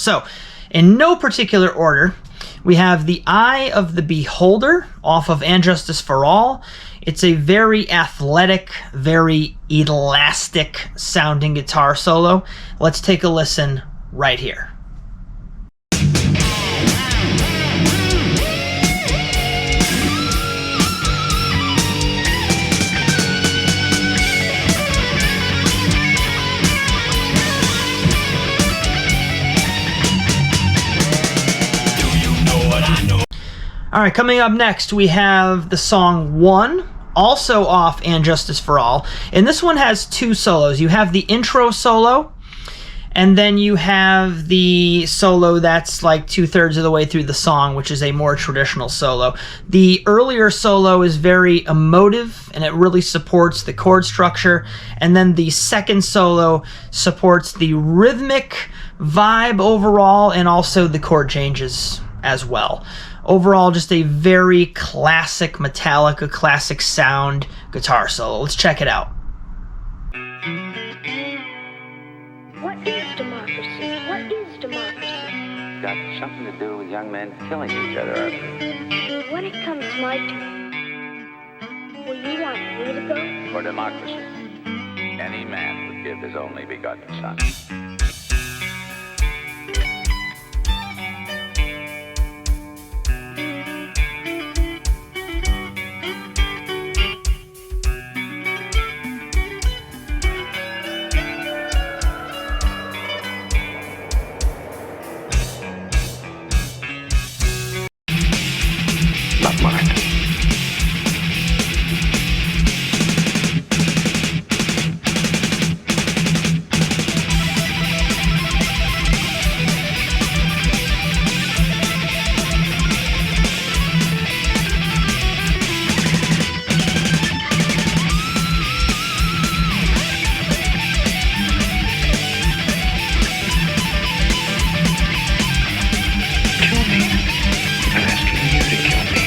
So, in no particular order, we have The Eye of the Beholder off of And Justice for All. It's a very athletic, very elastic sounding guitar solo. Let's take a listen right here. All right, coming up next, we have the song One, also off And Justice for All. And this one has two solos. You have the intro solo, and then you have the solo that's like 2/3 of the way through the song, which is a more traditional solo. The earlier solo is very emotive, and it really supports the chord structure. And then the second solo supports the rhythmic vibe overall, and also the chord changes as well. Overall, just a very classic Metallica, classic sound guitar solo. Let's check it out. What is democracy? What is democracy? Got something to do with young men killing each other. When it comes my turn, will you want me to go? For democracy, any man would give his only begotten son. Not mine. Kill me. I'm asking you to kill me.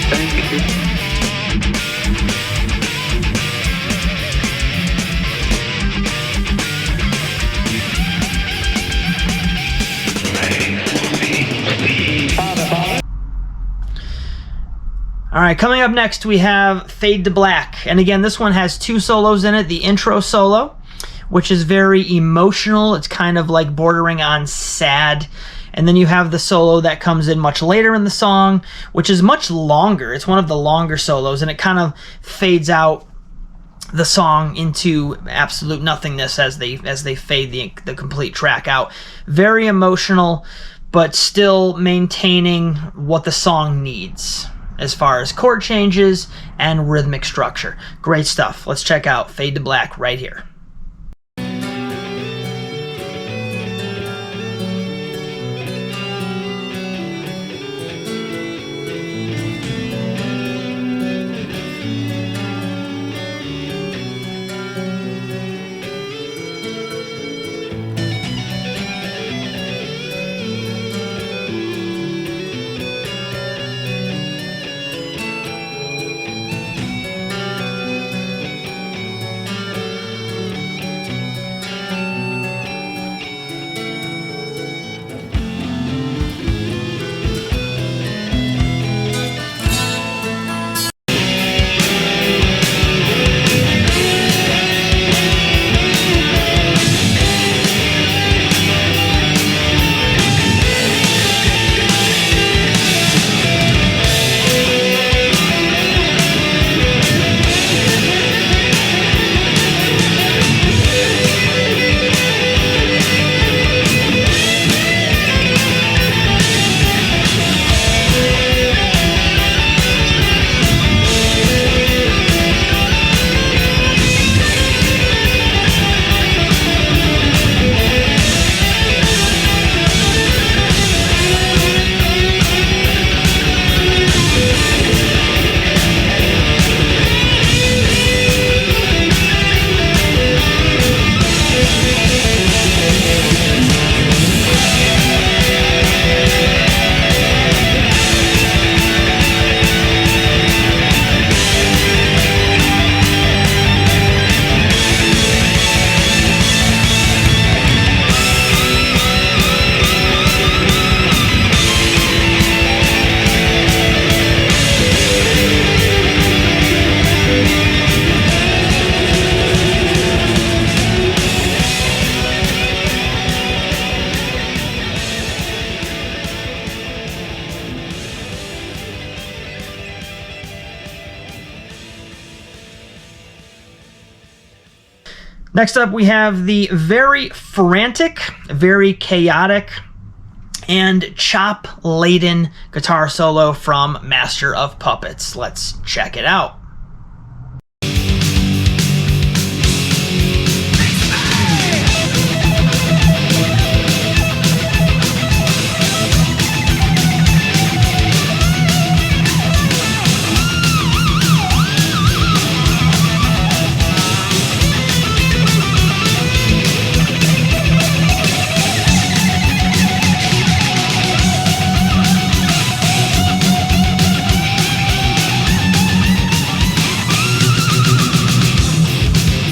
Thank you. Pray for me, please. All right, coming up next, we have Fade to Black. And again, this one has two solos in it. The intro solo, which is very emotional. It's kind of like bordering on sad. And then you have the solo that comes in much later in the song, which is much longer. It's one of the longer solos, and it kind of fades out the song into absolute nothingness as they fade the complete track out. Very emotional, but still maintaining what the song needs as far as chord changes and rhythmic structure. Great stuff. Let's check out Fade to Black right here. Next up, we have the very frantic, very chaotic, and chop-laden guitar solo from Master of Puppets. Let's check it out.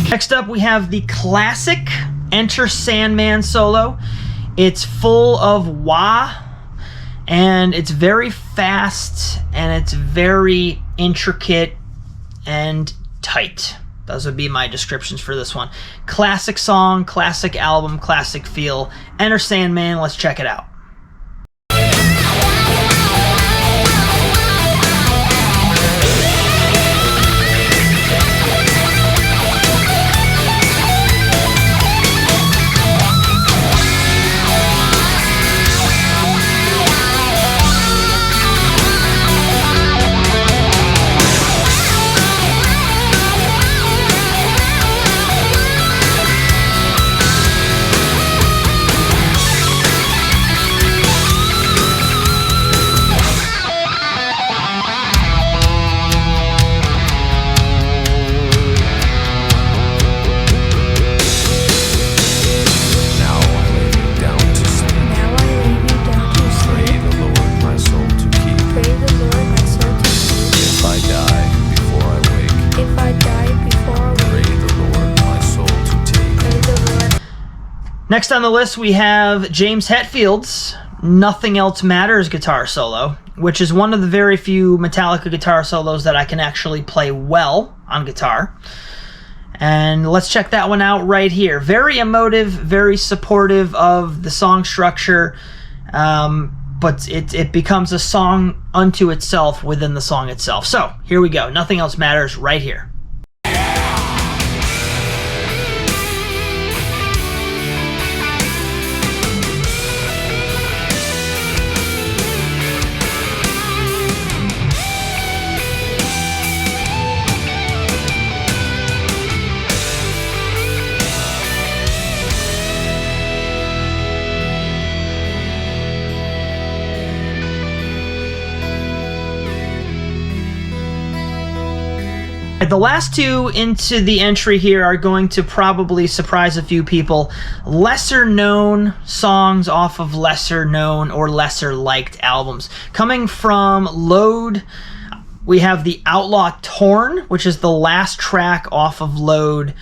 Next up, we have the classic Enter Sandman solo. It's full of wah, and it's very fast, and it's very intricate and tight. Those would be my descriptions for this one. Classic song, classic album, classic feel. Enter Sandman, let's check it out. Next on the list, we have James Hetfield's Nothing Else Matters guitar solo, which is one of the very few Metallica guitar solos that I can actually play well on guitar. And let's check that one out right here. Very emotive, very supportive of the song structure, but it becomes a song unto itself within the song itself. So here we go. Nothing Else Matters right here. The last two into the entry here are going to probably surprise a few people. Lesser known songs off of lesser known or lesser liked albums. Coming from Load, we have the Outlaw Torn, which is the last track off of Load.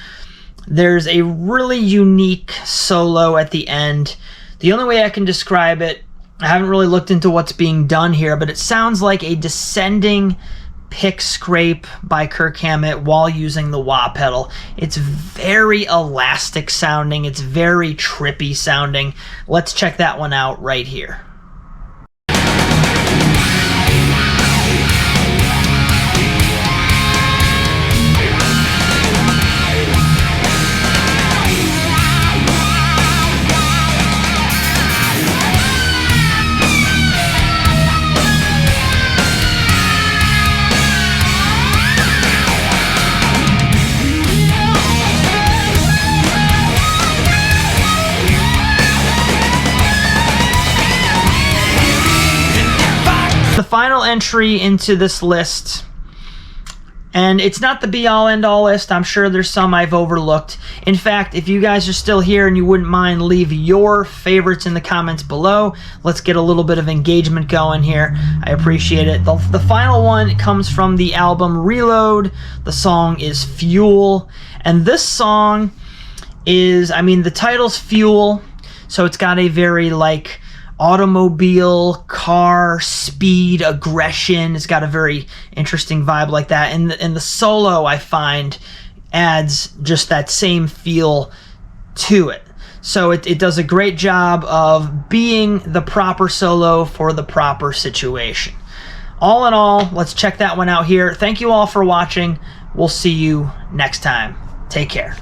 There's a really unique solo at the end. The only way I can describe it, I haven't really looked into what's being done here, but it sounds like a descending pick scrape by Kirk Hammett while using the wah pedal. It's very elastic sounding. It's very trippy sounding. Let's check that one out right here. The final entry into this list, and it's not the be-all end-all list. I'm sure there's some I've overlooked. In fact, if you guys are still here and you wouldn't mind, leave your favorites in the comments below. Let's get a little bit of engagement going here. I appreciate it. The final one comes from the album Reload. The song is Fuel, and this song is, I mean, the title's Fuel, so it's got a very like automobile, car, speed, aggression. It's got a very interesting vibe like that. And the solo, I find, adds just that same feel to it. So it does a great job of being the proper solo for the proper situation. All in all, let's check that one out here. Thank you all for watching. We'll see you next time. Take care.